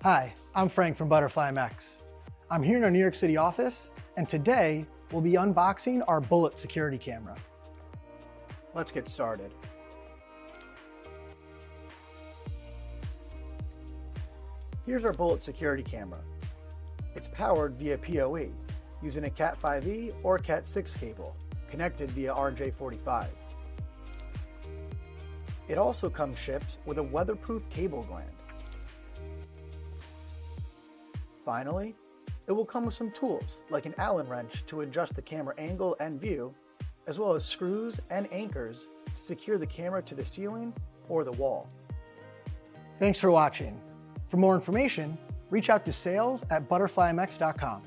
Hi, I'm Frank from ButterflyMX. I'm here in our New York City office, and today we'll be unboxing our Bullet security camera. Let's get started. Here's our Bullet security camera. It's powered via PoE, using a Cat 5e or Cat 6 cable, connected via RJ45. It also comes shipped with a weatherproof cable gland. Finally, it will come with some tools like an Allen wrench to adjust the camera angle and view, as well as screws and anchors to secure the camera to the ceiling or the wall. Thanks for watching. For more information, reach out to sales@butterflymx.com.